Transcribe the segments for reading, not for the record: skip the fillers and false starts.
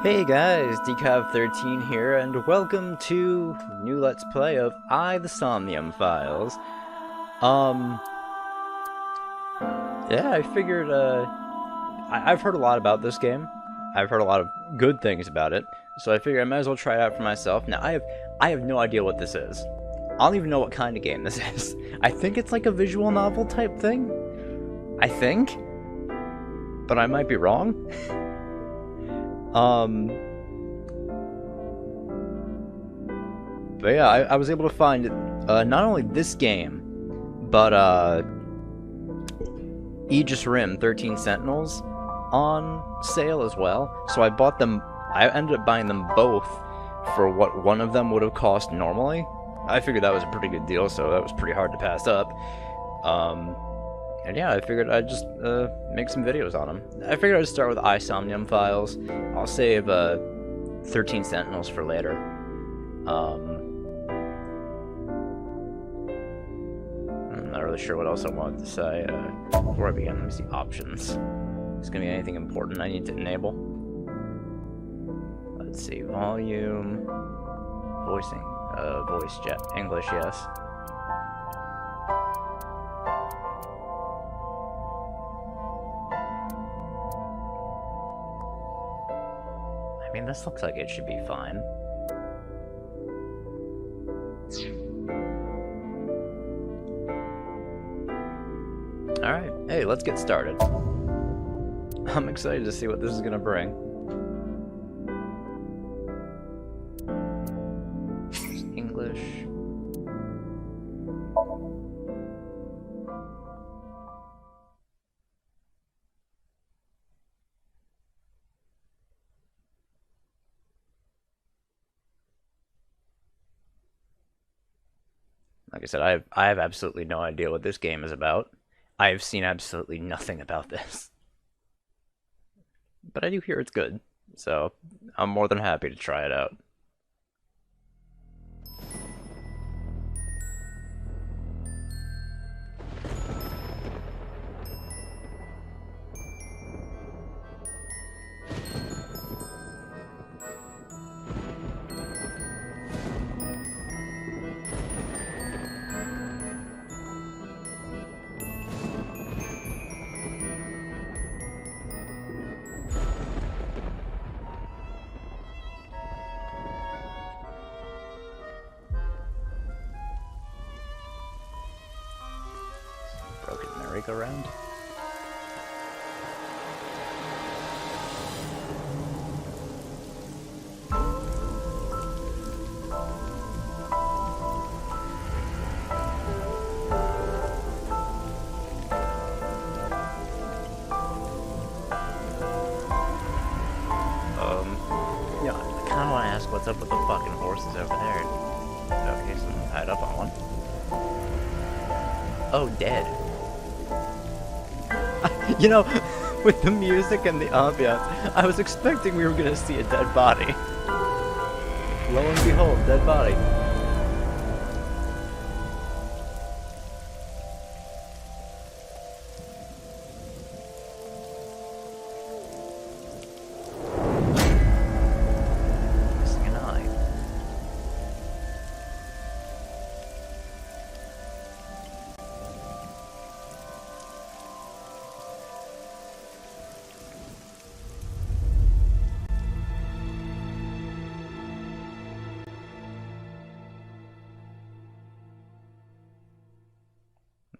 Hey guys, Decav13 here, and welcome to new Let's Play of the Somnium Files. Um, yeah, I figured, I've heard a lot about this game. I've heard a lot of good things about it, so I figured I might as well try it out for myself. Now, I have no idea what this is. I don't even know what kind of game this is. I think it's like a visual novel type thing. I think. But I might be wrong. But yeah, I was able to find not only this game, but Aegis Rim 13 Sentinels on sale as well. So I bought them, I ended up buying them both for what one of them would have cost normally. I figured that was a pretty good deal, so that was pretty hard to pass up. And yeah, I figured I'd just make some videos on them. I figured I'd start with Somnium Files. I'll save 13 Sentinels for later. I'm not really sure what else I wanted to say. Before I begin, let me see options. Is gonna be anything important I need to enable? Let's see, volume, voicing, voice chat, English, yes. I mean, this looks like it should be fine. Alright, hey, let's get started. I'm excited to see what this is gonna bring. English. Like I said, I have absolutely no idea what this game is about. I have seen absolutely nothing about this. But I do hear it's good, so I'm more than happy to try it out. Broken merry-go-round. Yeah, I kinda wanna ask what's up with the fucking horses over there. Okay, someone tied up on one. Oh, dead. You know, with the music and the ambiance, I was expecting we were gonna see a dead body. Lo and behold, dead body. Missing an eye.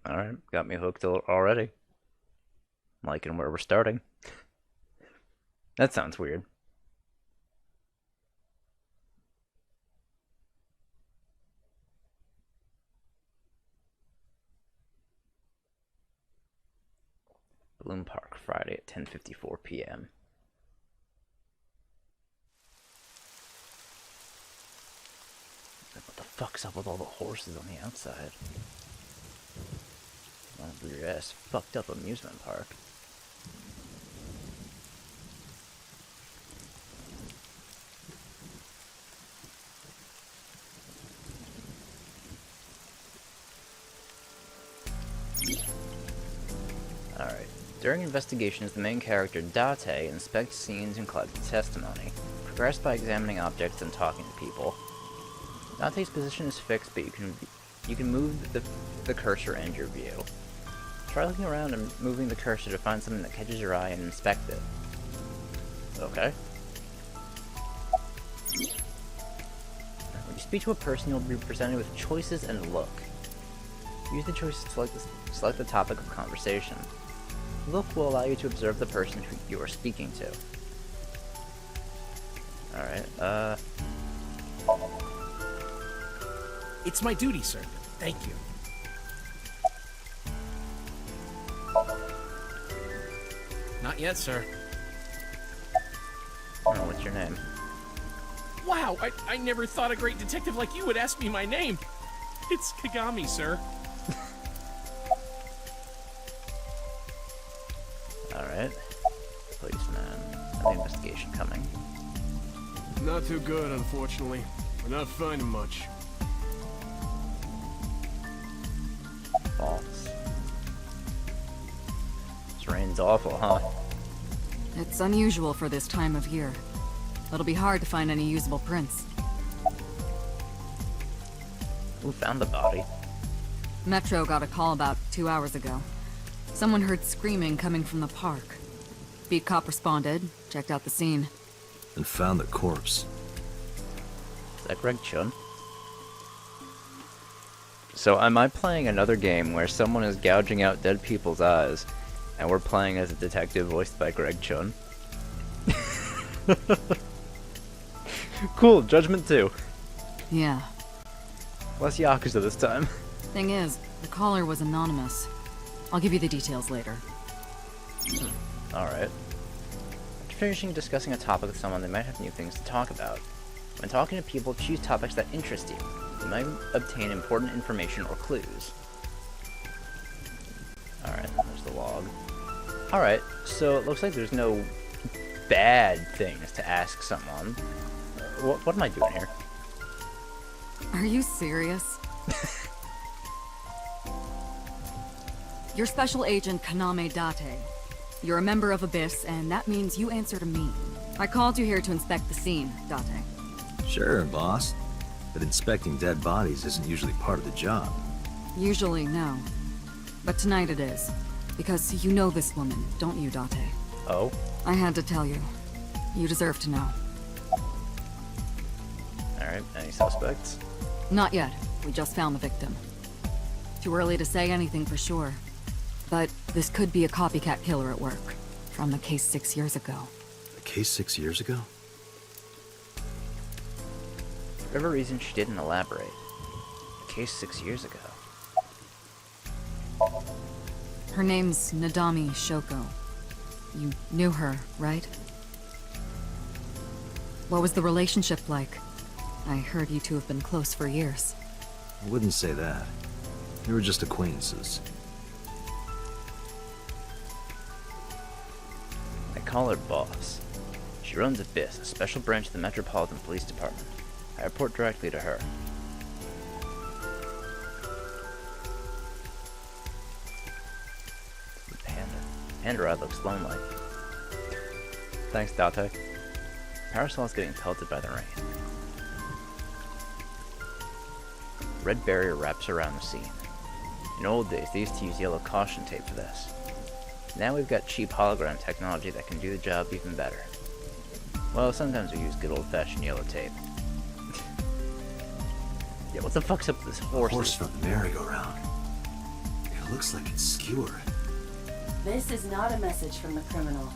Alright, got me hooked already. Liking where we're starting. That sounds weird. Bloom Park, Friday at 10:54 p.m. What the fuck's up with all the horses on the outside? Weird ass fucked up amusement park. Alright. During investigations, the main character, Date, inspects scenes and collects testimony. progress by examining objects and talking to people. Dante's position is fixed, but you can move the cursor and your view. Try looking around and moving the cursor to find something that catches your eye and inspect it. Okay. When you speak to a person, you'll be presented with choices and a look. Use the choices to select the topic of conversation. Look will allow you to observe the person who you are speaking to. Alright, It's my duty, sir. Thank you. Not yet, sir. Oh, what's your name? Wow, I never thought a great detective like you would ask me my name. It's Kaname, sir. Alright. Policeman. An investigation coming. Not too good, unfortunately. We're not finding much. False. This rain's awful, huh? It's unusual for this time of year. It'll be hard to find any usable prints. Who found the body? Metro got a call about 2 hours ago. Someone heard screaming coming from the park. Beat cop responded, checked out the scene. And found the corpse. Is that Greg Chun? So am I playing another game where someone is gouging out dead people's eyes, and we're playing as a detective voiced by Greg Chun? Cool, Judgment 2. Yeah. Less Yakuza this time. Thing is, the caller was anonymous. I'll give you the details later. Alright. After finishing discussing a topic with someone, they might have new things to talk about. When talking to people, choose topics that interest you. You might obtain important information or clues. Alright, there's the log. Alright, so it looks like there's no bad things to ask someone. What am I doing here? Are you serious? You're Special Agent Kaname Date. You're a member of Abyss, and that means you answer to me. I called you here to inspect the scene, Date. Sure, boss. But inspecting dead bodies isn't usually part of the job. Usually, no. But tonight it is. Because you know this woman, don't you, Date? Oh? I had to tell you. You deserve to know. Alright, any suspects? Not yet. We just found the victim. Too early to say anything for sure. But this could be a copycat killer at work. From the case 6 years ago. A case 6 years ago? For whatever reason, she didn't elaborate. A case 6 years ago. Her name's Nadami Shoko. You knew her, right? What was the relationship like? I heard you two have been close for years. I wouldn't say that. We were just acquaintances. I call her boss. She runs Abyss, a special branch of the Metropolitan Police Department. I report directly to her. The panda. Panda Ride looks lonely. Thanks, Date. Parasol's getting pelted by the rain. Red barrier wraps around the scene. In old days, they used to use yellow caution tape for this. Now we've got cheap hologram technology that can do the job even better. Well, sometimes we use good old-fashioned yellow tape. Yeah, what the fuck's up with this horse? Horse from the merry-go-round. It looks like it's skewered. This is not a message from the criminal.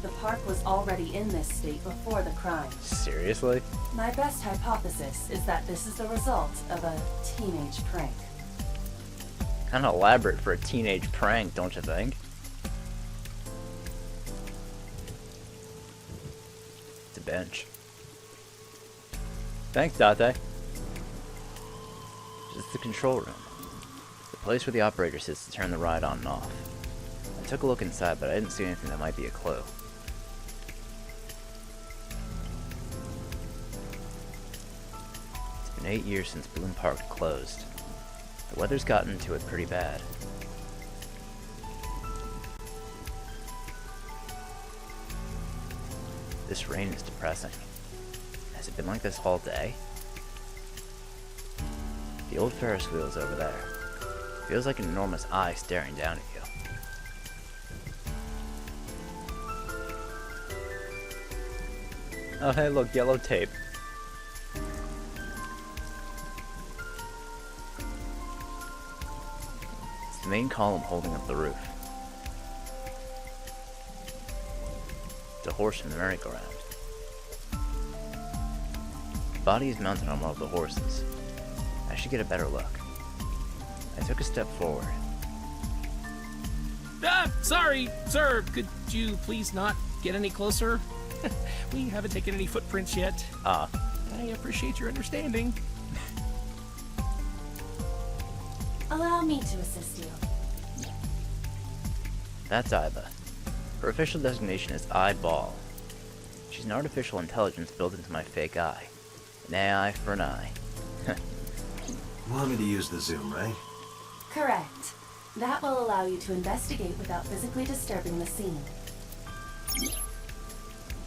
The park was already in this state before the crime. Seriously? My best hypothesis is that this is the result of a teenage prank. Kinda elaborate for a teenage prank, don't you think? It's a bench. Thanks, Date. This is the control room. The place where the operator sits to turn the ride on and off. I took a look inside, but I didn't see anything that might be a clue. It's been 8 years since Bloom Park closed. The weather's gotten to it pretty bad. This rain is depressing. it been like this all day? The old Ferris wheel's over there. Feels like an enormous eye staring down at you. Oh hey, look, yellow tape. It's the main column holding up the roof. It's a horse from the merry-go-round. The body is mounted on one of the horses. I should get a better look. I took a step forward. Ah, sorry, sir. Could you please not get any closer? We haven't taken any footprints yet. Ah. I appreciate your understanding. Allow me to assist you. That's Iba. Her official designation is Eyeball. She's an artificial intelligence built into my fake eye. An AI for an eye. You want me to use the zoom, right? Correct. That will allow you to investigate without physically disturbing the scene.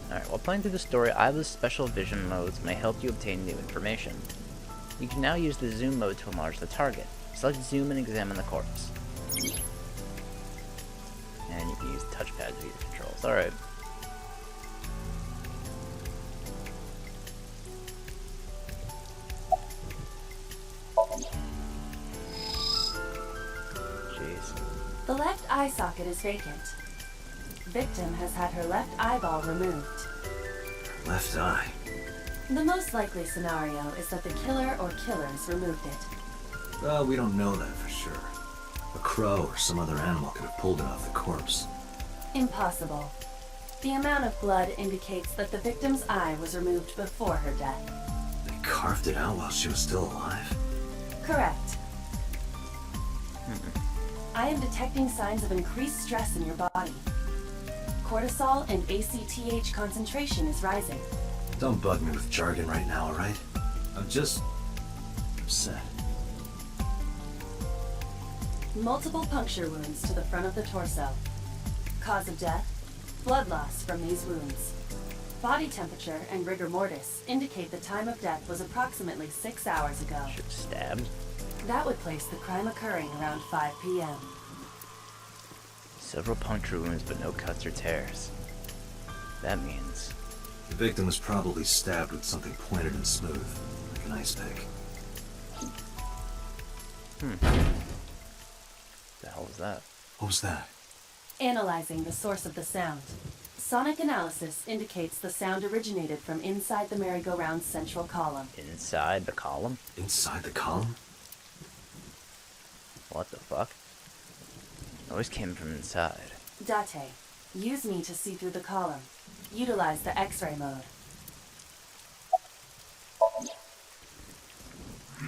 Alright, while playing through the story, Iba's special vision modes may help you obtain new information. You can now use the zoom mode to enlarge the target. Select zoom and examine the corpse. And you can use touchpad to use controls. Alright. Jeez. The left eye socket is vacant. Victim has had her left eyeball removed. Left eye. The most likely scenario is that the killer or killers removed it. Well, we don't know that for sure. A crow or some other animal could have pulled it off the corpse. Impossible. The amount of blood indicates that the victim's eye was removed before her death. They carved it out while she was still alive? Correct. I am detecting signs of increased stress in your body. Cortisol and ACTH concentration is rising. Don't bug me with jargon right now, alright? I'm just... upset. Multiple puncture wounds to the front of the torso. Cause of death? Blood loss from these wounds. Body temperature and rigor mortis indicate the time of death was approximately 6 hours ago. Should stabbed. That would place the crime occurring around 5 p.m. Several puncture wounds, but no cuts or tears. That means... The victim was probably stabbed with something pointed and smooth, like an ice pick. The hell was that? What was that? Analyzing the source of the sound. Sonic analysis indicates the sound originated from inside the merry-go-round's central column. Inside the column? Inside the column? What the fuck? Noise came from inside. Date, use me to see through the column. Utilize the X-ray mode.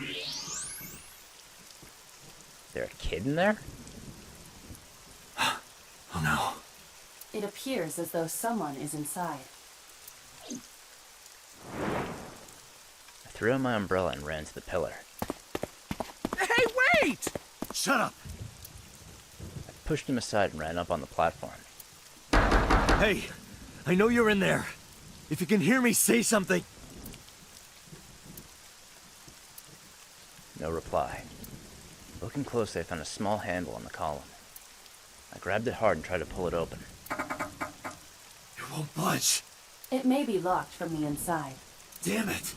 Is there a kid in there? Oh no. It appears as though someone is inside. I threw on my umbrella and ran to the pillar. Hey, wait! Shut up! I pushed him aside and ran up on the platform. Hey! I know you're in there! If you can hear me, say something! No reply. Looking closely, I found a small handle on the column. I grabbed it hard and tried to pull it open. It won't budge! It may be locked from the inside. Damn it!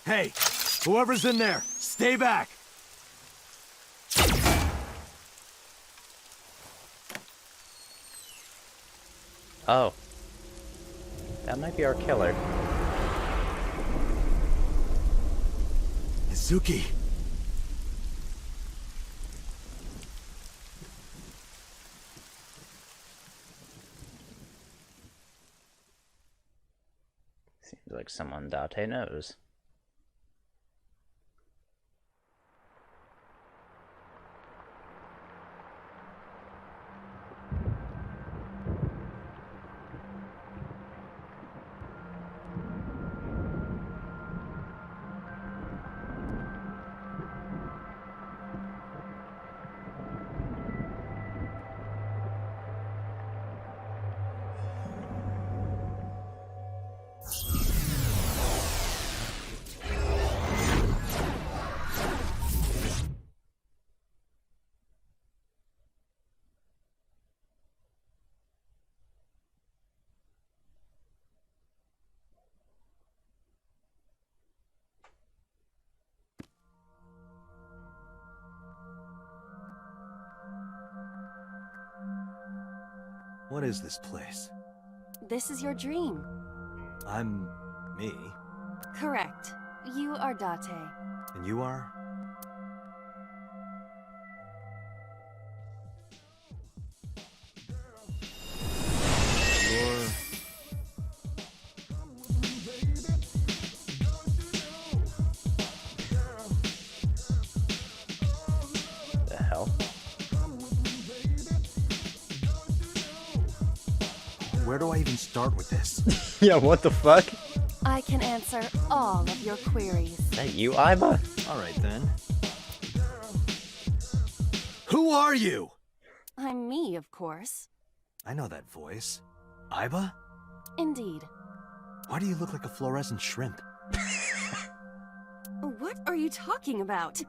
Hey! Whoever's in there, stay back! Oh. That might be our killer. Izuki! Seems like someone Date knows. What is this place? This is your dream. I'm... me. Correct. You are Date. And you are? You're... The hell? Where do I even start with this? Yeah, what the fuck? I can answer all of your queries. Is that you, Iba? Alright then. Who are you? I'm me, of course. I know that voice. Iba? Indeed. Why do you look like a fluorescent shrimp? What are you talking about?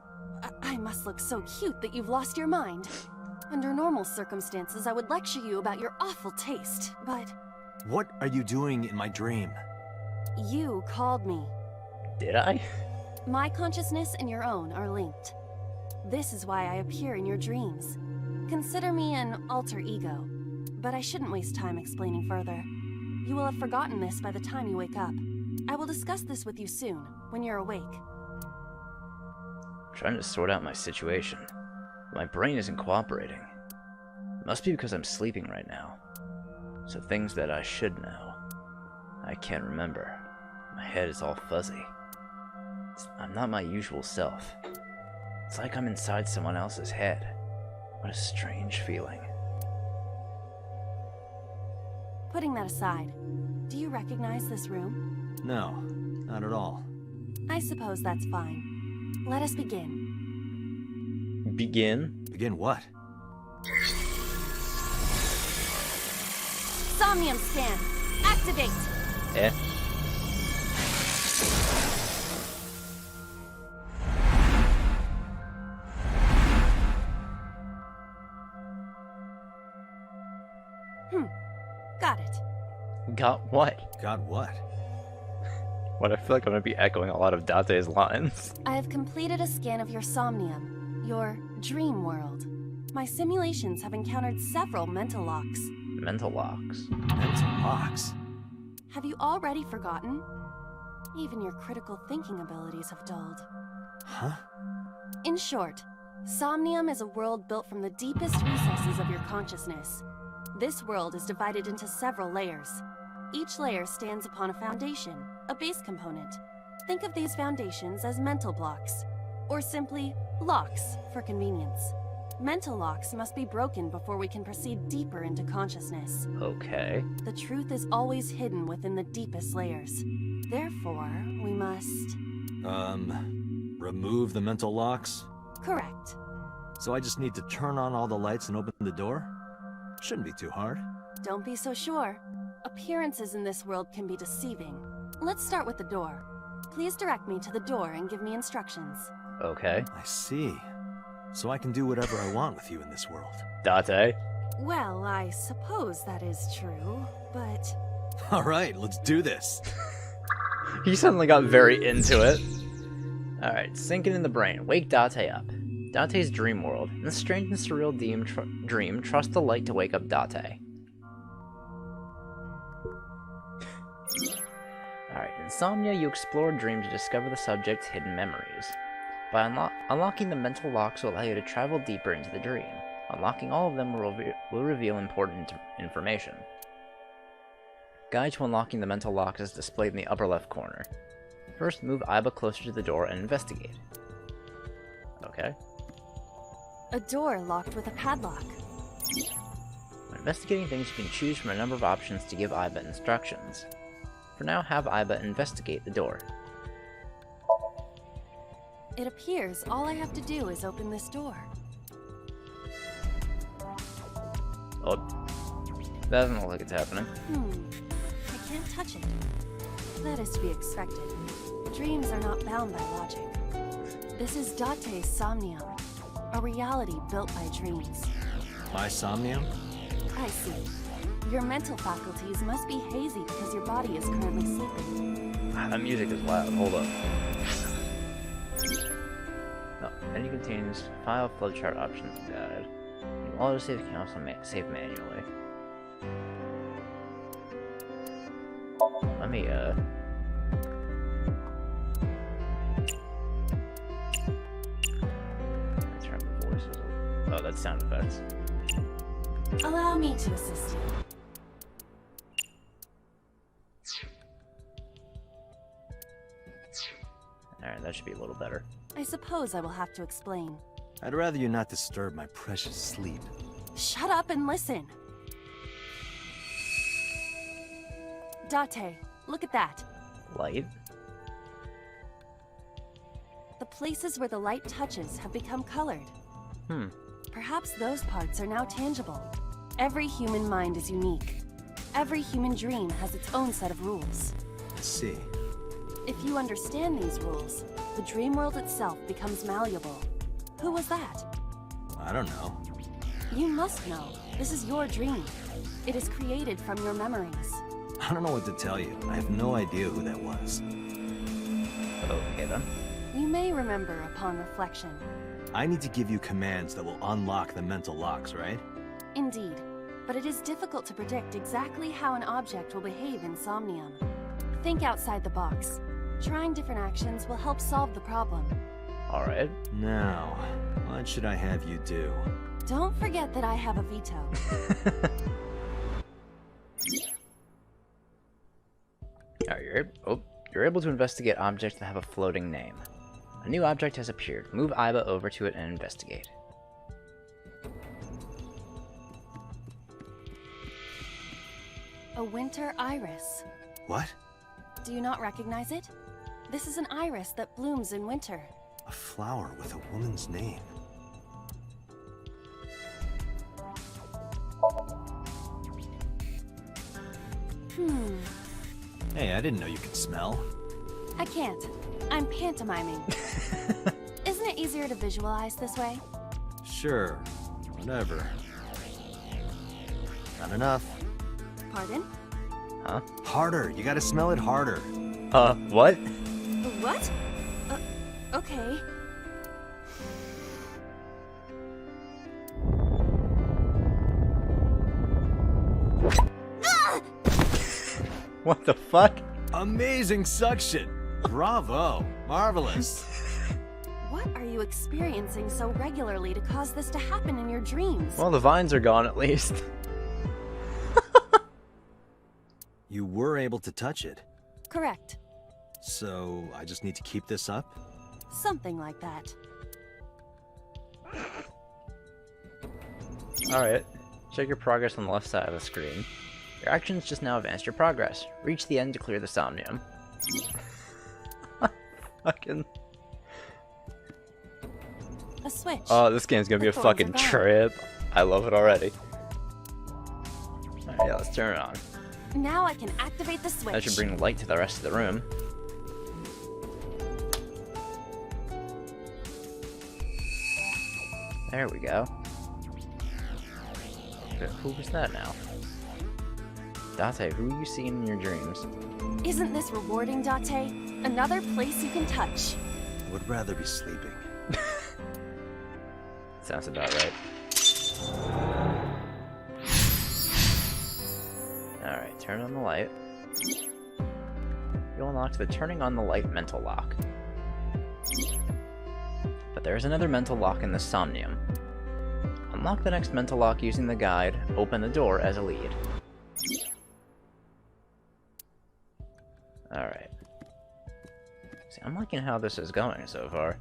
I must look so cute that you've lost your mind. Under normal circumstances, I would lecture you about your awful taste, but What are you doing in my dream? you called me. Did I? My consciousness and your own are linked. This is why I appear in your dreams. Consider me an alter ego, but I shouldn't waste time explaining further. You will have forgotten this by the time you wake up. I will discuss this with you soon, when you're awake. I'm trying to sort out my situation. My brain isn't cooperating. It must be because I'm sleeping right now. So things that I should know, I can't remember. My head is all fuzzy. I'm not my usual self. It's like I'm inside someone else's head. What a strange feeling. Putting that aside, do you recognize this room? No, not at all. I suppose that's fine. Let us begin. Begin? Begin what? Somnium scan! Activate! Eh? Got it. Got what? Got what? What, I feel like I'm gonna be echoing a lot of Date's lines. I have completed a scan of your Somnium, your dream world. My simulations have encountered several mental locks. Mental locks. Mental locks. Have you already forgotten? Even your critical thinking abilities have dulled. Huh? In short, Somnium is a world built from the deepest recesses of your consciousness. This world is divided into several layers. Each layer stands upon a foundation, a base component. Think of these foundations as mental blocks, or simply locks for convenience. Mental locks must be broken before we can proceed deeper into consciousness. Okay. The truth is always hidden within the deepest layers. Therefore, we must... Remove the mental locks? Correct. So I just need to turn on all the lights and open the door? Shouldn't be too hard. Don't be so sure. Appearances in this world can be deceiving. Let's start with the door. Please direct me to the door and give me instructions. Okay. I see. So I can do whatever I want with you in this world. Date? Well, I suppose that is true, but... Alright, let's do this. He suddenly got very into it. Alright, sinking in the brain. Wake Date up. Date's dream world. In the strange and surreal dream, trust the light to wake up Date. Alright, insomnia, you explore a dream to discover the subject's hidden memories. By unlocking the mental locks will allow you to travel deeper into the dream. Unlocking all of them will reveal important information. Guide to unlocking the mental locks is displayed in the upper left corner. First, move Iba closer to the door and investigate. Okay. A door locked with a padlock. When investigating things, you can choose from a number of options to give Iba instructions. For now, have Iba investigate the door. It appears all I have to do is open this door. Oh, that doesn't look like it's happening. I can't touch it. That is to be expected. Dreams are not bound by logic. This is Date's Somnium, a reality built by dreams. My Somnium? I see. Your mental faculties must be hazy because your body is currently sleeping. That music is loud. Hold up. No, menu contains file flowchart options guide. You can auto save, can also save manually. let me, turn the voices. Oh, that's sound effects. Allow me to assist you. Alright, that should be a little better. I suppose I will have to explain. I'd rather you not disturb my precious sleep. Shut up and listen. Date, look at that. Light? The places where the light touches have become colored. Hmm. Perhaps those parts are now tangible. Every human mind is unique. Every human dream has its own set of rules. I see. If you understand these rules, the dream world itself becomes malleable. Who was that? I don't know. You must know. This is your dream. It is created from your memories. I don't know what to tell you. I have no idea who that was. Okay then. You may remember upon reflection. I need to give you commands that will unlock the mental locks, right? Indeed. But it is difficult to predict exactly how an object will behave in Somnium. Think outside the box. Trying different actions will help solve the problem. Alright. Now, what should I have you do? Don't forget that I have a veto. Alright, you're able to investigate objects that have a floating name. A new object has appeared. Move Iba over to it and investigate. A winter iris. What? Do you not recognize it? This is an iris that blooms in winter. A flower with a woman's name. Hey, I didn't know you could smell. I can't. I'm pantomiming. Isn't it easier to visualize this way? Sure, whatever. Not enough. Pardon? Huh? Harder, you gotta smell it harder. What? What? Okay. What the fuck? Amazing suction! Bravo! Marvelous! What are you experiencing so regularly to cause this to happen in your dreams? Well, the vines are gone at least. You were able to touch it. Correct. So, I just need to keep this up? Something like that. Alright. Check your progress on the left side of the screen. Your actions just now advanced your progress. Reach the end to clear the Somnium. Fucking... A switch. Oh, this game's gonna be a The thorns fucking are gone. trip. I love it already. Alright, yeah, let's turn it on. Now I can activate the switch. That should bring light to the rest of the room. There we go. But who was that now? Date, who are you seeing in your dreams? Isn't this rewarding, Date? Another place you can touch. I would rather be sleeping. Sounds about right. Alright, turn on the light. You'll unlock the turning on the light mental lock. But there is another mental lock in the Somnium. Unlock the next mental lock using the guide, open the door as a lead. Alright. See, I'm liking how this is going so far.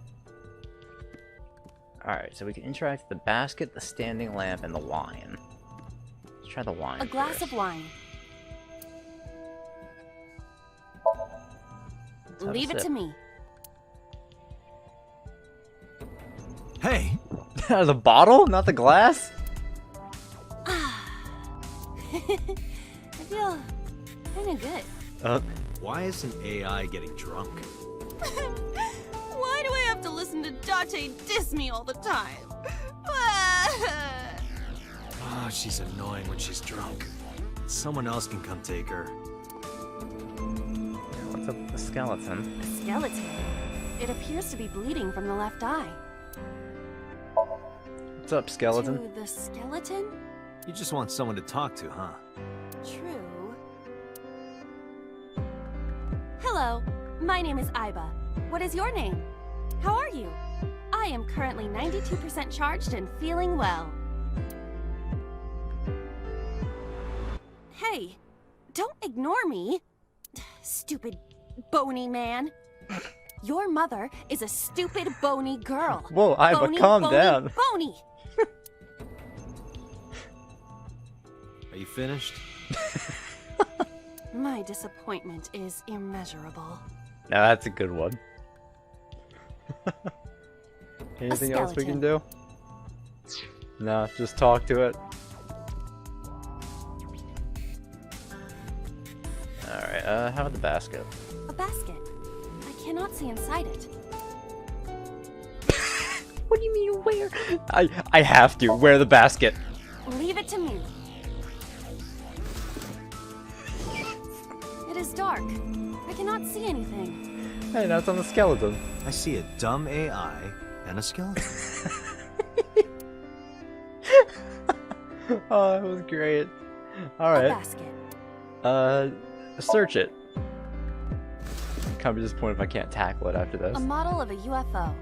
Alright, so we can interact with the basket, the standing lamp, and the wine. Let's try the wine A glass first. of wine. Let's have a Leave it sip. to me. Hey! The bottle? Not the glass? I feel kinda good. Why isn't AI getting drunk? Why do I have to listen to Date diss me all the time? Oh, she's annoying when she's drunk. Someone else can come take her. What's up with the skeleton? A skeleton. It appears to be bleeding from the left eye. What's up, skeleton? To the skeleton? You just want someone to talk to, huh? True. Hello, my name is Iba. What is your name? How are you? I am currently 92% charged and feeling well. Hey, don't ignore me. Stupid, bony man. Your mother is a stupid, bony girl. Whoa, Iba, Bony, calm bony, down. Bony. Are you finished? My disappointment is immeasurable. Now that's a good one. Anything else we can do? No, just talk to it. Alright, how about the basket? A basket. I cannot see inside it. What do you mean where? I have to. Where the basket? Leave it to me. It is dark. I cannot see anything. Hey, now it's on the skeleton. I see a dumb AI and a skeleton. Oh, that was great. A Alright. basket. Search it. Kind of disappointed if I can't tackle it after this. A model of a UFO.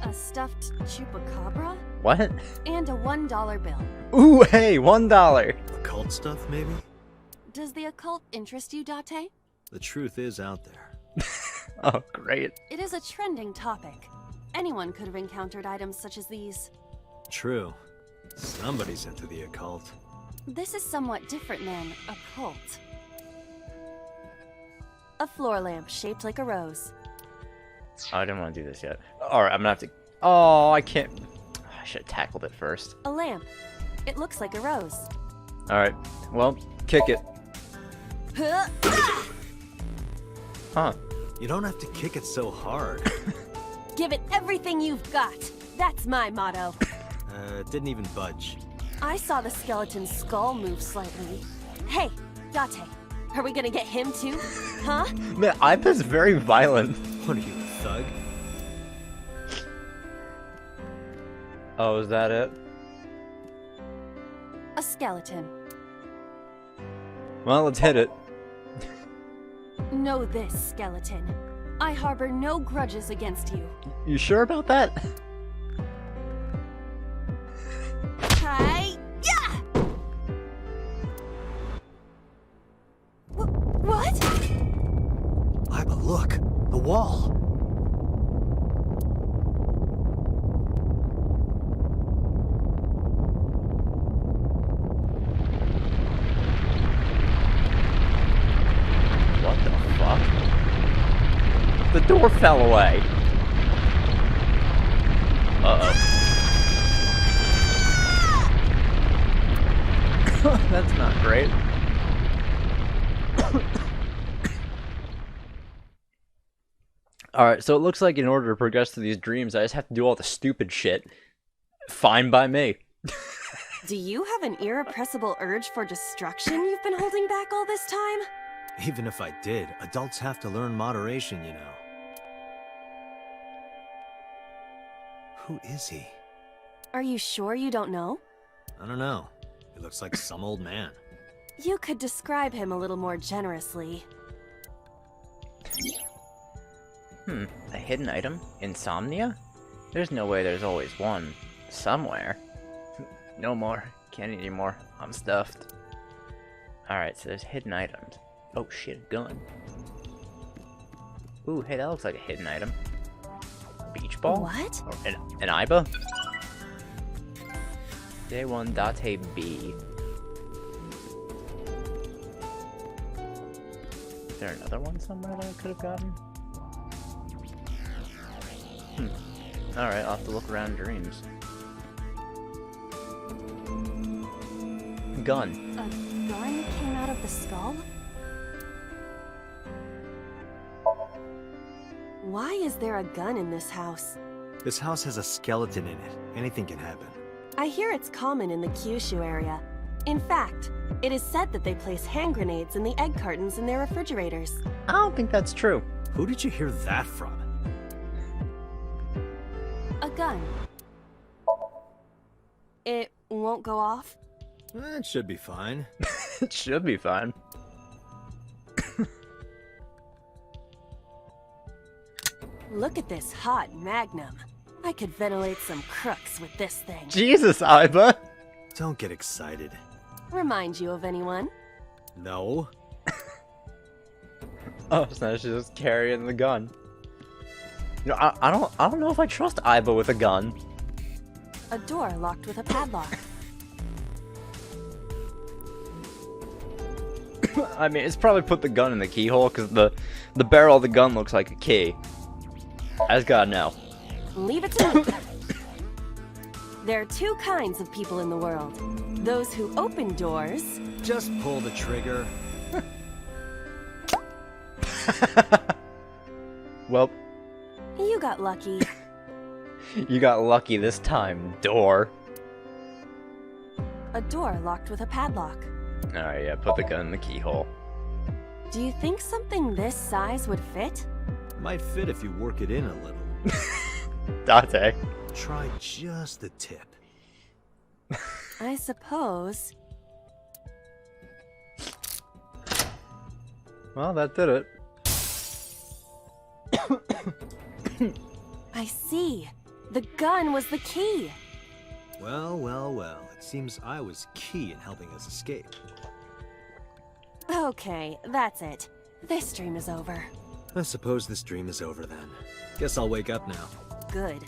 A stuffed chupacabra. What? And a $1 bill. Ooh, hey, $1. Occult stuff, maybe? Does the occult interest you, Date? The truth is out there. Oh, great. It is a trending topic. Anyone could have encountered items such as these. True. Somebody's into the occult. This is somewhat different than a cult. A floor lamp shaped like a rose. Oh, I didn't want to do this yet. Alright, I'm gonna have to... Oh, I can't... I should have tackled it first. A lamp. It looks like a rose. Alright, well, kick it. Huh. You don't have to kick it so hard. Give it everything you've got. That's my motto. It didn't even budge. I saw the skeleton's skull move slightly. Hey, Date, are we gonna get him too? Huh? Man, Iba's very violent. What are you, a thug? Oh, is that it? A skeleton. Well, let's hit it. Know this, skeleton. I harbor no grudges against you. You sure about that? Hi! Yeah! What? Iba, look! The wall! What the fuck? The door fell away. Uh-oh. That's not great. Alright, so it looks like in order to progress through these dreams, I just have to do all the stupid shit. Fine by me. Do you have an irrepressible urge for destruction you've been holding back all this time? Even if I did, adults have to learn moderation, you know. Who is he? Are you sure you don't know? I don't know. He looks like some old man. You could describe him a little more generously. A hidden item? Insomnia? There's no way there's always one. Somewhere. No more. Can't eat anymore. I'm stuffed. Alright, so there's hidden items. Oh shit, a gun. Ooh, hey, that looks like a hidden item. Beach ball? What? Or an Iba? Day 1 Date B. Is there another one somewhere that I could have gotten? Alright, I'll have to look around dreams. Gun. A gun came out of the skull? Why is there a gun in this house? This house has a skeleton in it. Anything can happen. I hear it's common in the Kyushu area. In fact, it is said that they place hand grenades in the egg cartons in their refrigerators. I don't think that's true. Who did you hear that from? A gun. It won't go off? It should be fine. It should be fine. Look at this hot magnum. I could ventilate some crooks with this thing. Jesus, Iba! Don't get excited. Remind you of anyone? No. Oh, so now she's just carrying the gun. You know, I don't know if I trust Iba with a gun. A door locked with a padlock. I mean, it's probably put the gun in the keyhole because the barrel of the gun looks like a key. I just gotta know. Leave it to me. There are two kinds of people in the world. Those who open doors. Just pull the trigger. Well, You got lucky. you got lucky this time, door. A door locked with a padlock. Alright, yeah, put the gun in the keyhole. Do you think something this size would fit? Might fit if you work it in a little. Date. Try just the tip. I suppose. Well, that did it. I see. The gun was the key. Well, well, well. It seems I was key in helping us escape. Okay, that's it. This dream is over. I suppose this dream is over then. Guess I'll wake up now. Good.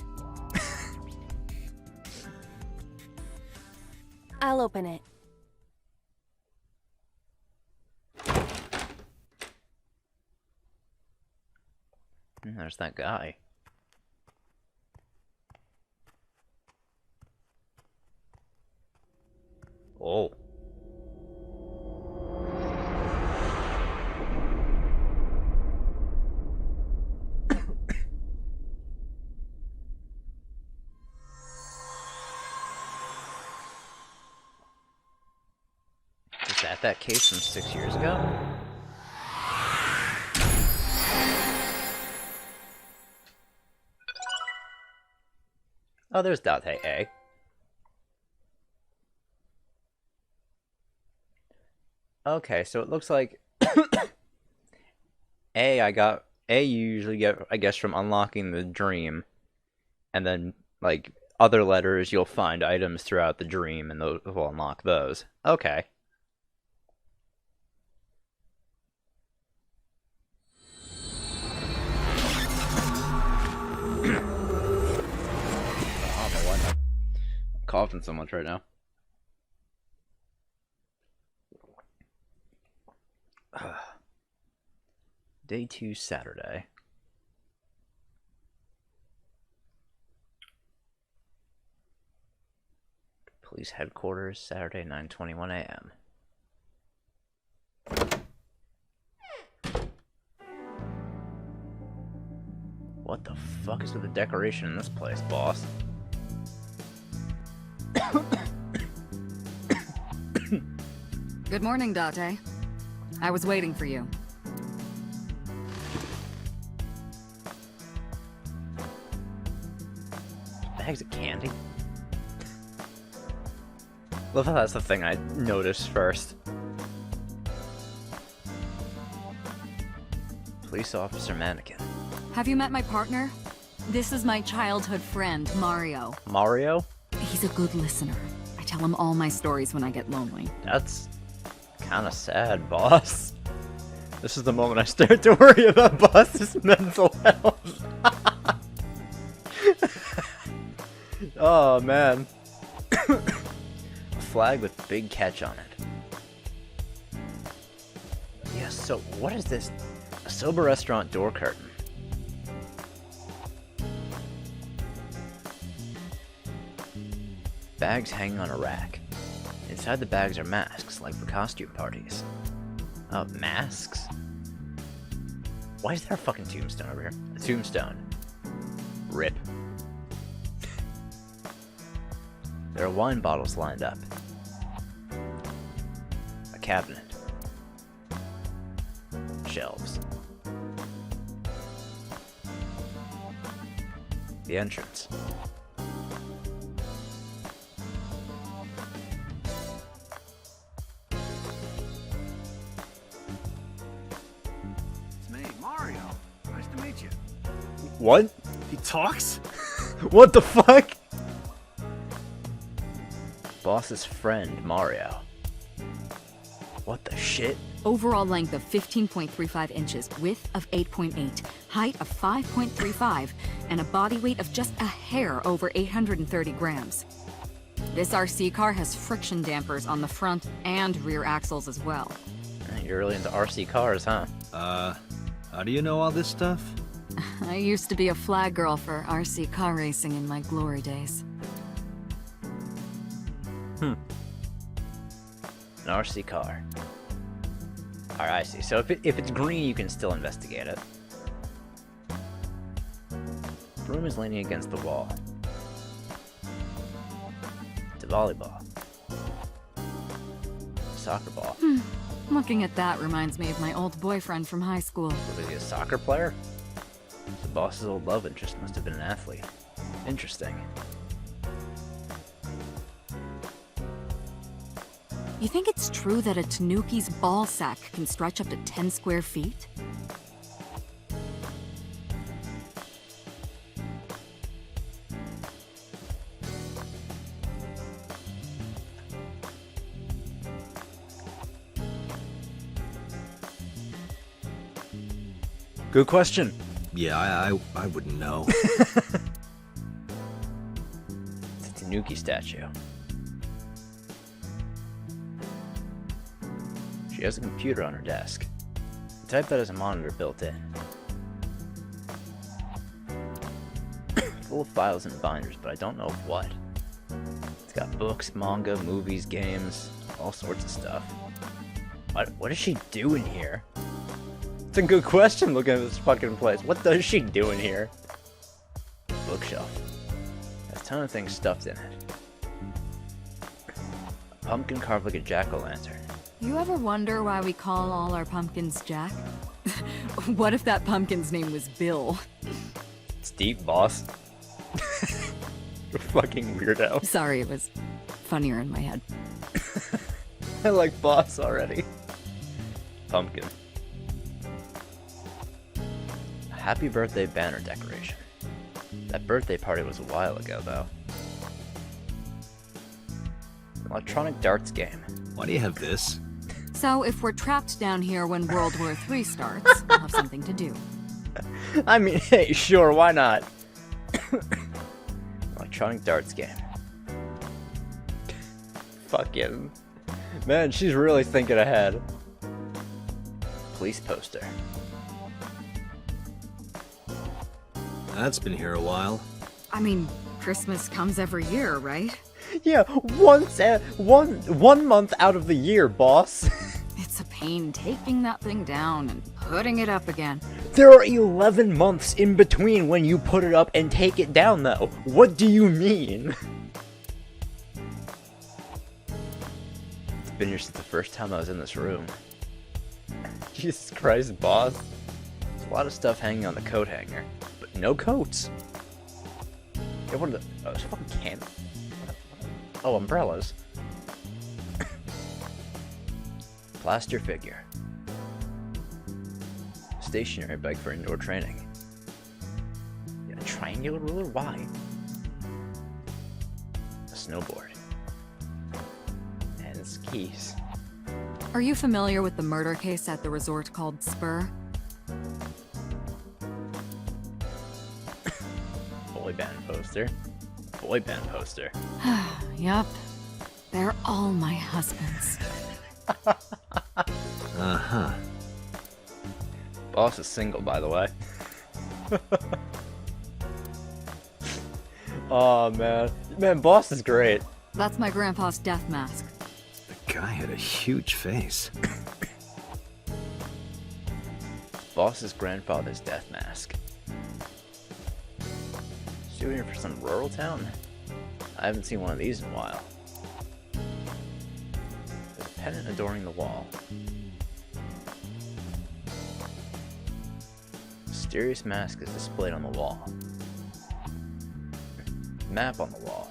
I'll open it. There's that guy. Oh. Is that case from 6 years ago? Oh, there's Date A. Okay, so it looks like A you usually get, I guess, from unlocking the dream, and then like other letters you'll find items throughout the dream, and those will unlock those. Okay. I don't know why I'm coughing so much right now. Day 2, Saturday. Police headquarters, Saturday, 9:21 a.m. What the fuck is with the decoration in this place, boss? Good morning, Date. I was waiting for you. Bags of candy? Love how that's the thing I noticed first. Police officer mannequin. Have you met my partner? This is my childhood friend, Mario. Mario? He's a good listener. I tell him all my stories when I get lonely. That's kind of sad, boss. This is the moment I start to worry about boss's mental health. Oh, man. A flag with big catch on it. Yes, so what is this? A sober restaurant door curtain. Bags hanging on a rack. Inside the bags are masks, like for costume parties. Masks? Why is there a fucking tombstone over here? A tombstone. Rip. There are wine bottles lined up. A cabinet. Shelves. The entrance. It's me, Mario. Nice to meet behind you. What? He talks? What the fuck? Boss's friend, Mario. What the shit? Overall length of 15.35 inches, width of 8.8, height of 5.35, and a body weight of just a hair over 830 grams. This RC car has friction dampers on the front and rear axles as well. You're really into RC cars, huh? How do you know all this stuff? I used to be a flag girl for RC car racing in my glory days. An RC car. Alright, I see. So if it's green, you can still investigate it. Broom is leaning against the wall. It's a volleyball. Soccer ball. Looking at that reminds me of my old boyfriend from high school. Was he a soccer player? The boss's old love interest must have been an athlete. Interesting. You think it's true that a Tanuki's ball sack can stretch up to 10 square feet? Good question. Yeah, I wouldn't know. It's a Tanuki statue. She has a computer on her desk. The type that has a monitor built in. Full of files and binders, but I don't know of what. It's got books, manga, movies, games, all sorts of stuff. What does she do in here? It's a good question looking at this fucking place. What does she do in here? Bookshelf. Has a ton of things stuffed in it. A pumpkin carved like a jack-o'-lantern. You ever wonder why we call all our pumpkins Jack? What if that pumpkin's name was Bill? It's deep, boss. You're a fucking weirdo. Sorry, it was funnier in my head. I like boss already. Pumpkin. A happy birthday banner decoration. That birthday party was a while ago, though. An electronic darts game. Why do you have this? So if we're trapped down here when World War III starts, we'll have something to do. I mean, hey, sure, why not? Electronic darts game. Fucking. Man, she's really thinking ahead. Police poster. That's been here a while. I mean, Christmas comes every year, right? Yeah, one month out of the year, boss. It's a pain taking that thing down and putting it up again. There are 11 months in between when you put it up and take it down, though. What do you mean? It's been here since the first time I was in this room. Jesus Christ, boss. There's a lot of stuff hanging on the coat hanger, but no coats. Yeah, what are the... Oh, it's fucking candles. Oh, umbrellas. Plaster figure. Stationary bike for indoor training. Yeah, a triangular ruler? Why? A snowboard. And skis. Are you familiar with the murder case at the resort called Spur? Boy band poster. Boy band poster. Yup. They're all my husbands. Uh-huh. Boss is single, by the way. Oh, man. Man, Boss is great. That's my grandpa's death mask. The guy had a huge face. Boss's grandfather's death mask. Souvenir for some rural town? I haven't seen one of these in a while. There's a pennant adorning the wall. Mysterious mask is displayed on the wall. Map on the wall.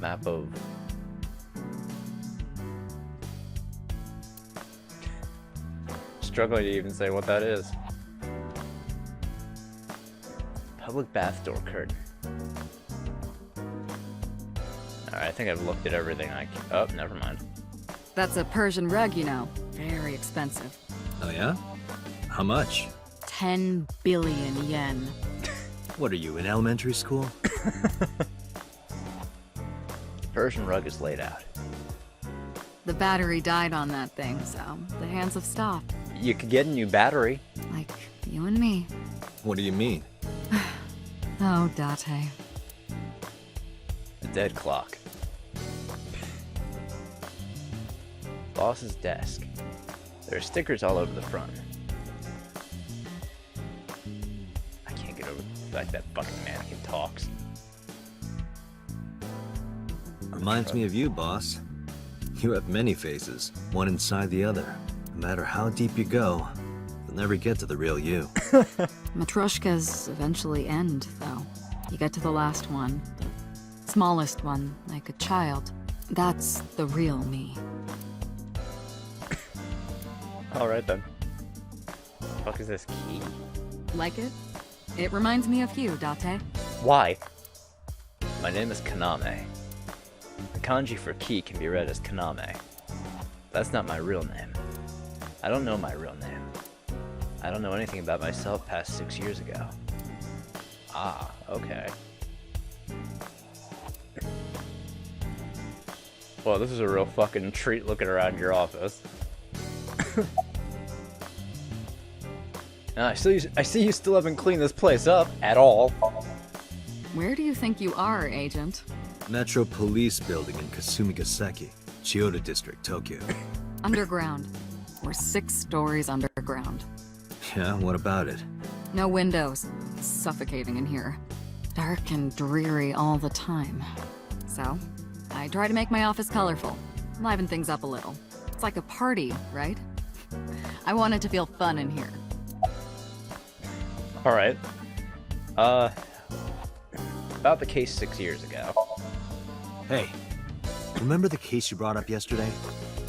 Map of... Struggling to even say what that is. Public bath door curtain. Alright, I think I've looked at everything I can. Oh, never mind. That's a Persian rug, you know. Very expensive. Oh yeah? How much? 10 billion yen. What are you, in elementary school? Persian rug is laid out. The battery died on that thing, so the hands have stopped. You could get a new battery. Like you and me. What do you mean? Oh, Date. A dead clock. Boss's desk. There are stickers all over the front. I can't get over the fact that fucking mannequin talks. Reminds me of you, boss. You have many faces, one inside the other. No matter how deep you go, you'll never get to the real you. Matryoshkas eventually end, though. You get to the last one, the smallest one, like a child. That's the real me. Alright then. The fuck is this key? Like it? It reminds me of you, Date. Why? My name is Kaname. The kanji for key can be read as Kaname. That's not my real name. I don't know my real name. I don't know anything about myself past 6 years ago. Ah, okay. Well, this is a real fucking treat looking around your office. I see you still haven't cleaned this place up at all. Where do you think you are, Agent? Metro Police Building in Kasumigaseki, Chiyoda District, Tokyo. Underground. We're 6 stories underground. Yeah, what about it? No windows. It's suffocating in here. Dark and dreary all the time. So, I try to make my office colorful. Liven things up a little. It's like a party, right? I want it to feel fun in here. Alright. About the case 6 years ago. Hey, remember the case you brought up yesterday?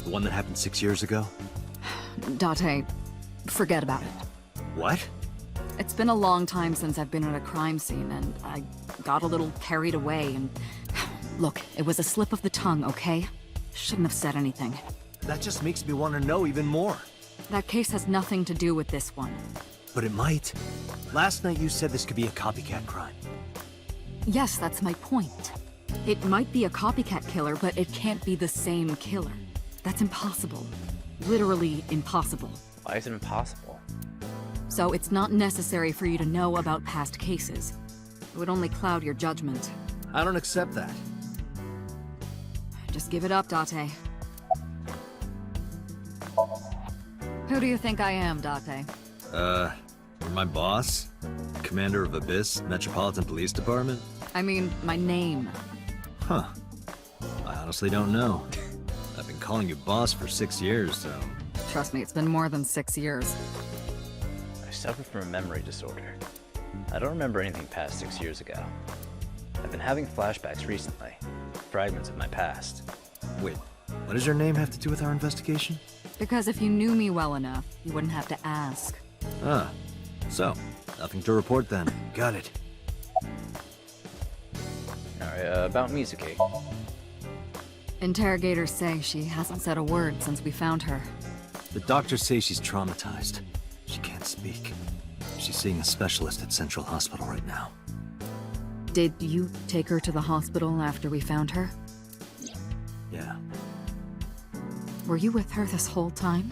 The one that happened 6 years ago? Date, forget about it. What? It's been a long time since I've been at a crime scene, and I got a little carried away, and... Look, it was a slip of the tongue, okay? Shouldn't have said anything. That just makes me want to know even more. That case has nothing to do with this one. But it might. Last night you said this could be a copycat crime. Yes, that's my point. It might be a copycat killer, but it can't be the same killer. That's impossible. Literally impossible. Why is it impossible? So it's not necessary for you to know about past cases. It would only cloud your judgment. I don't accept that. Just give it up, Date. Who do you think I am, Date? You're my boss? Commander of Abyss, Metropolitan Police Department? I mean, my name. Huh. I honestly don't know. I've been calling you boss for 6 years, so... Trust me, it's been more than 6 years. I suffer from a memory disorder. I don't remember anything past 6 years ago. I've been having flashbacks recently. Fragments of my past. Wait, what does your name have to do with our investigation? Because if you knew me well enough, you wouldn't have to ask. Ah, so, nothing to report then. Got it. Alright, about Mizuki. Interrogators say she hasn't said a word since we found her. The doctors say she's traumatized. She can't speak. She's seeing a specialist at Central Hospital right now. Did you take her to the hospital after we found her? Yeah. Were you with her this whole time?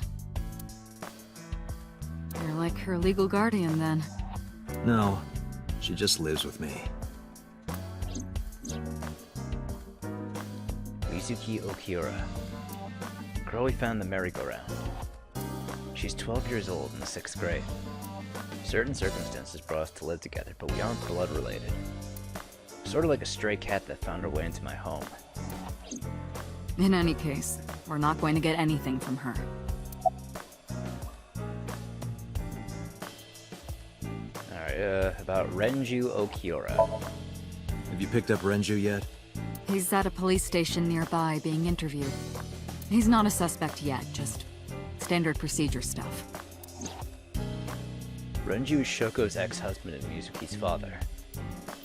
You're like her legal guardian, then. No, she just lives with me. Mizuki Okiura. Girl we found in the merry-go-round. She's 12 years old in the 6th grade. Certain circumstances brought us to live together, but we aren't blood related. Sort of like a stray cat that found her way into my home. In any case, we're not going to get anything from her. Alright, about Renju Okiura. Have you picked up Renju yet? He's at a police station nearby being interviewed. He's not a suspect yet, just standard procedure stuff. Renju is Shoko's ex-husband and Mizuki's father.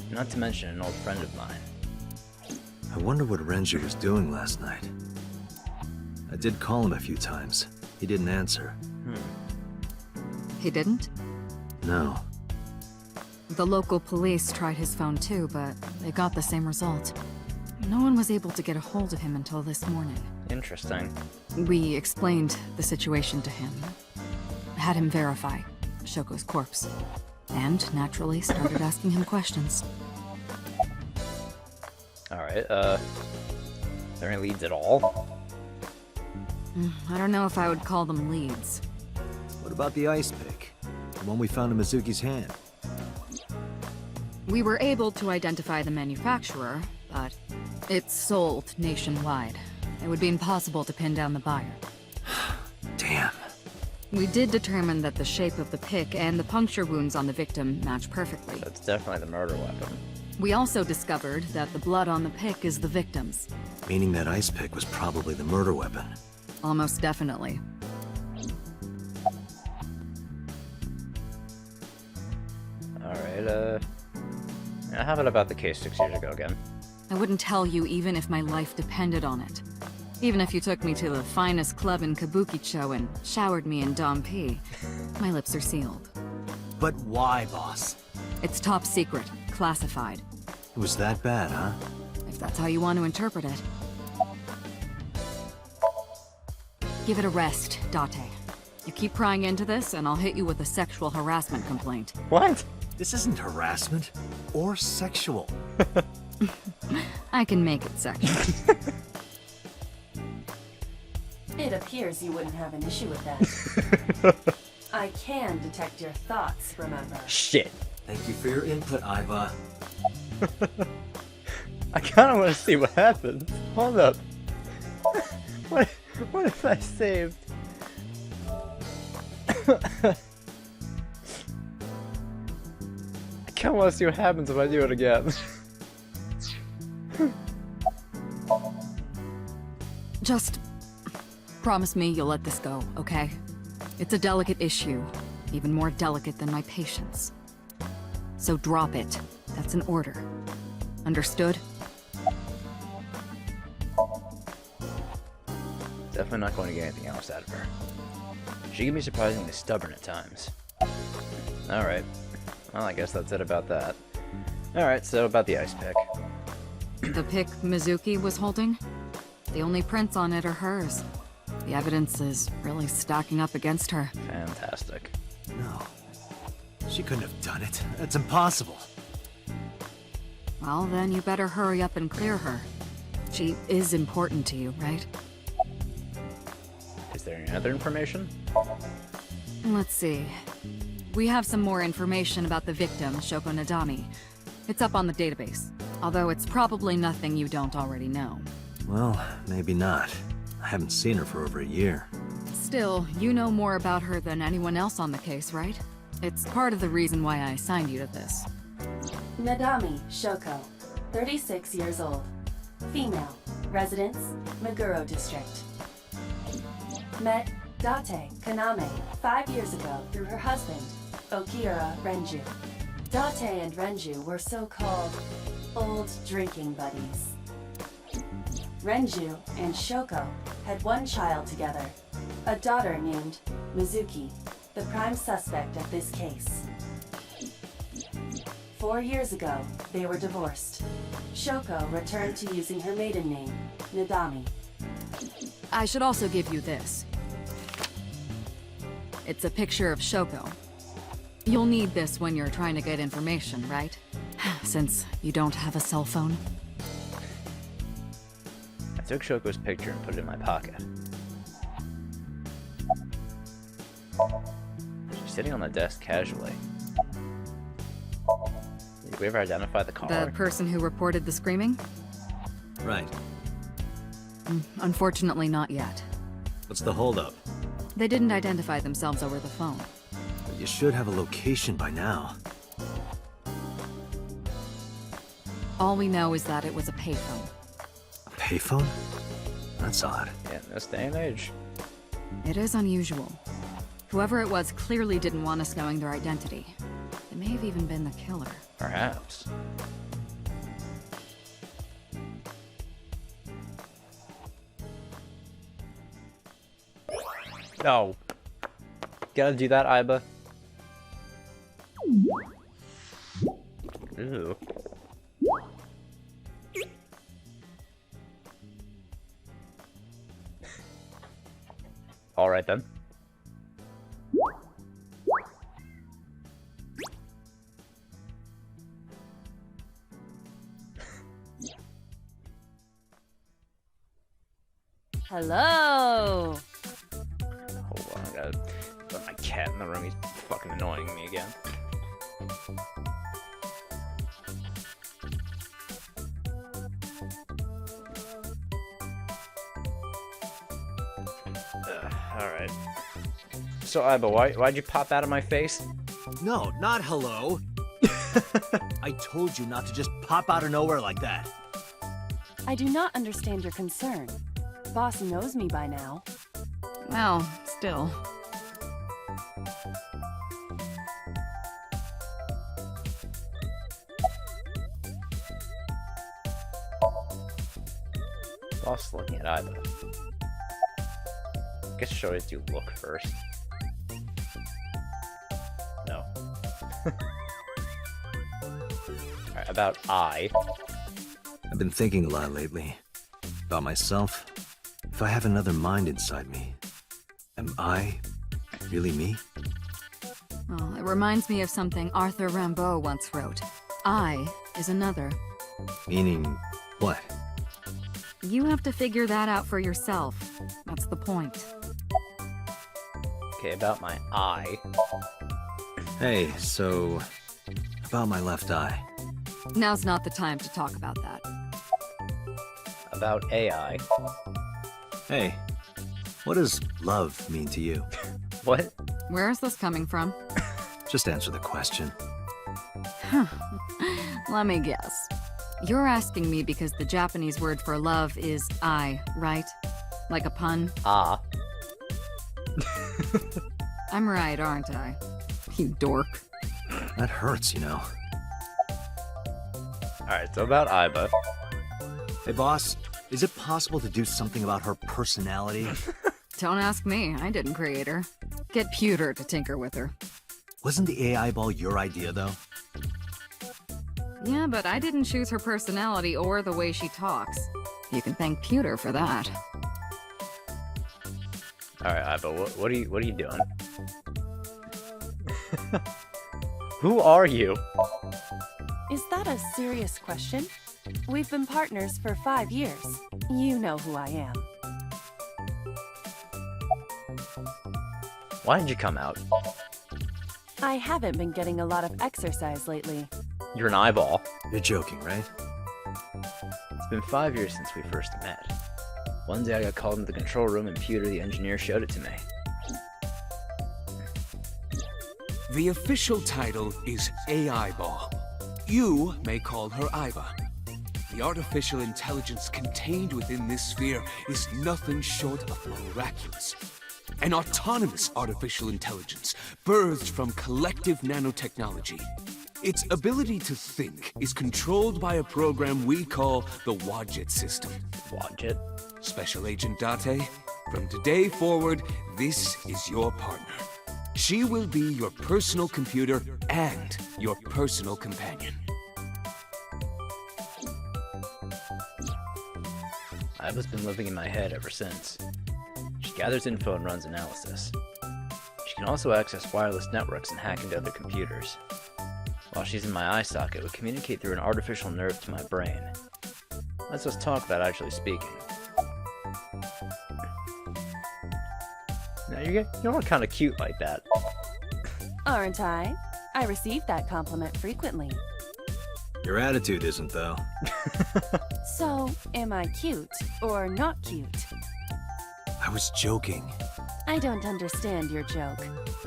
Not to mention an old friend of mine. I wonder what Renju was doing last night. I did call him a few times. He didn't answer. He didn't? No. The local police tried his phone too, but they got the same result. No one was able to get a hold of him until this morning. Interesting. We explained the situation to him. Had him verify Shoko's corpse. And, naturally, started asking him questions. Alright, are there any leads at all? I don't know if I would call them leads. What about the ice pick? The one we found in Mizuki's hand? We were able to identify the manufacturer, but it's sold nationwide. It would be impossible to pin down the buyer. Damn. We did determine that the shape of the pick and the puncture wounds on the victim match perfectly. That's definitely the murder weapon. We also discovered that the blood on the pick is the victim's. Meaning that ice pick was probably the murder weapon. Almost definitely. Alright, how about the case 6 years ago again? I wouldn't tell you even if my life depended on it. Even if you took me to the finest club in Kabukicho and showered me in Dom P, my lips are sealed. But why, boss? It's top secret, classified. It was that bad, huh? If that's how you want to interpret it. Give it a rest, Date. You keep prying into this, and I'll hit you with a sexual harassment complaint. What? This isn't harassment or sexual. I can make it sexual. It appears you wouldn't have an issue with that. I can detect your thoughts, remember? Shit. Thank you for your input, Iva. I kinda wanna see what happens. Hold up. What if I saved? I kinda wanna see what happens if I do it again. Just promise me you'll let this go, okay? It's a delicate issue, even more delicate than my patience. So drop it. That's an order. Understood? Definitely not going to get anything else out of her. She can be surprisingly stubborn at times. Alright. Well, I guess that's it about that. Alright, so about the ice pick. The pick Mizuki was holding? The only prints on it are hers. The evidence is really stacking up against her. Fantastic. No. She couldn't have done it. That's impossible. Well, then you better hurry up and clear her. She is important to you, right? Is there any other information? Let's see. We have some more information about the victim, Shoko Nadami. It's up on the database, although it's probably nothing you don't already know. Well, maybe not. I haven't seen her for over a year. Still, you know more about her than anyone else on the case, right? It's part of the reason why I assigned you to this. Nadami Shoko, 36 years old. Female. Residence, Meguro District. Met Date Kaname 5 years ago through her husband, Okira Renju. Date and Renju were so-called old drinking buddies. Renju and Shoko had one child together, a daughter named Mizuki, the prime suspect of this case. 4 years ago, they were divorced. Shoko returned to using her maiden name, Nadami. I should also give you this. It's a picture of Shoko. You'll need this when you're trying to get information, right? Since you don't have a cell phone. I took Shoko's picture and put it in my pocket. She's sitting on the desk casually. Did we ever identify the The caller? person who reported the screaming? Right. Unfortunately, not yet. What's the holdup? They didn't identify themselves over the phone. But you should have a location by now. All we know is that it was a payphone. A payphone? That's odd. Yeah, in this day and age. It is unusual. Whoever it was clearly didn't want us knowing their identity. It may have even been the killer. Perhaps. No. Gotta do that, Iba. Ooh. Alright then. Hello. Hold on, I gotta put my cat in the room. He's fucking annoying me again. Alright. So, Iba, why'd you pop out of my face? No, not hello. I told you not to just pop out of nowhere like that. I do not understand your concern. Boss knows me by now. Well, still. Boss looking at Iba. I guess should always do look first. No. Alright, about I. I've been thinking a lot lately. About myself. If I have another mind inside me, am I really me? Oh, it reminds me of something Arthur Rimbaud once wrote. I is another. Meaning what? You have to figure that out for yourself. That's the point. Okay, about my eye. Hey, so about my left eye. Now's not the time to talk about that. About AI. Hey, what does love mean to you? What? Where is this coming from? Just answer the question. Let me guess. You're asking me because the Japanese word for love is I, right? Like a pun? Ah. I'm right, aren't I? You dork. That hurts, you know. Alright, so about Iba. Hey, boss, is it possible to do something about her personality? Don't ask me, I didn't create her. Get Pewter to tinker with her. Wasn't the AI ball your idea, though? Yeah, but I didn't choose her personality or the way she talks. You can thank Pewter for that. Alright, Iba, what are you doing? Who are you? Is that a serious question? We've been partners for 5 years. You know who I am. Why did you come out? I haven't been getting a lot of exercise lately. You're an eyeball. You're joking, right? It's been 5 years since we first met. One day I got called into the control room and Pewter, the engineer, showed it to me. The official title is AI Ball. You may call her Iba. The artificial intelligence contained within this sphere is nothing short of miraculous. An autonomous artificial intelligence birthed from collective nanotechnology. Its ability to think is controlled by a program we call the Wadjet system. Wadjet? Special Agent Date, from today forward, this is your partner. She will be your personal computer and your personal companion. Iba's been living in my head ever since. She gathers info and runs analysis. She can also access wireless networks and hack into other computers. While she's in my eye socket, we communicate through an artificial nerve to my brain. Lets us talk without actually speaking. Now you're all kind of cute like that. Aren't I? I receive that compliment frequently. Your attitude isn't, though. So, am I cute or not cute? I was joking. I don't understand your joke.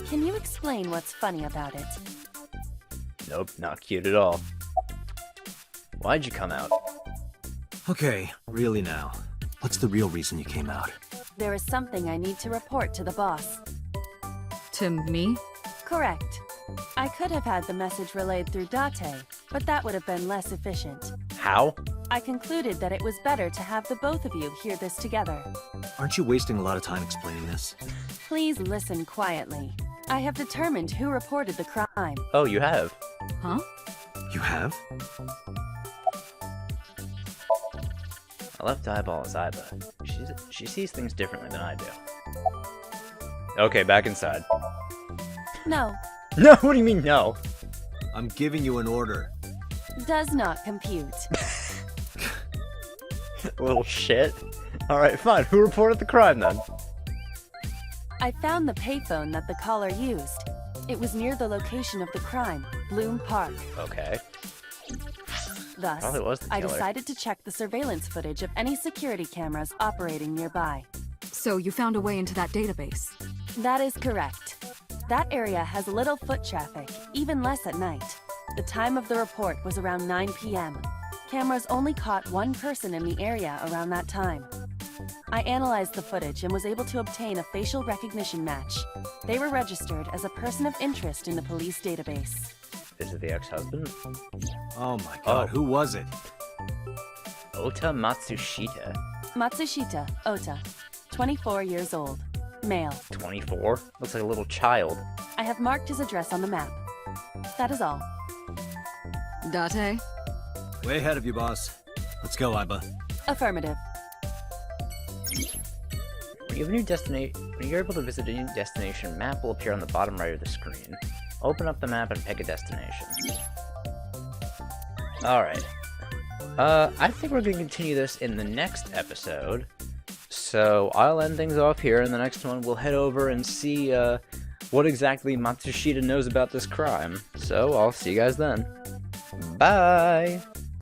Can you explain what's funny about it? Nope, not cute at all. Why'd you come out? Okay, really now. What's the real reason you came out? There is something I need to report to the boss. To me? Correct. I could have had the message relayed through Date, but that would have been less efficient. How? I concluded that it was better to have the both of you hear this together. Aren't you wasting a lot of time explaining this? Please listen quietly. I have determined who reported the crime. Oh, you have. Huh? You have? My left eyeball is Iba. She sees things differently than I do. Okay, back inside. No, No, what do you mean no? I'm giving you an order. does not compute. Little shit. Alright, fine. Who reported the crime then? I found the payphone that the caller used. It was near the location of the crime, Bloom Park. Okay. Thus, Probably was the I killer. decided to check the surveillance footage of any security cameras operating nearby. So you found a way into that database. That is correct. That area has little foot traffic, even less at night. The time of the report was around 9 p.m. Cameras only caught one person in the area around that time. I analyzed the footage and was able to obtain a facial recognition match. They were registered as a person of interest in the police database. Is it the ex-husband? Oh my god, who was it? Ota Matsushita. Matsushita Ota, 24 years old, male. 24? Looks like a little child. I have marked his address on the map. That is all. Date? Way ahead of you, boss. Let's go, Iba. Affirmative. When you have a new destination, when you're able to visit a new destination, map will appear on the bottom right of the screen. Open up the map and pick a destination. Alright. I think we're going to continue this in the next episode. So I'll end things off here. In the next one, we'll head over and see what exactly Matsushita knows about this crime. So I'll see you guys then. Bye!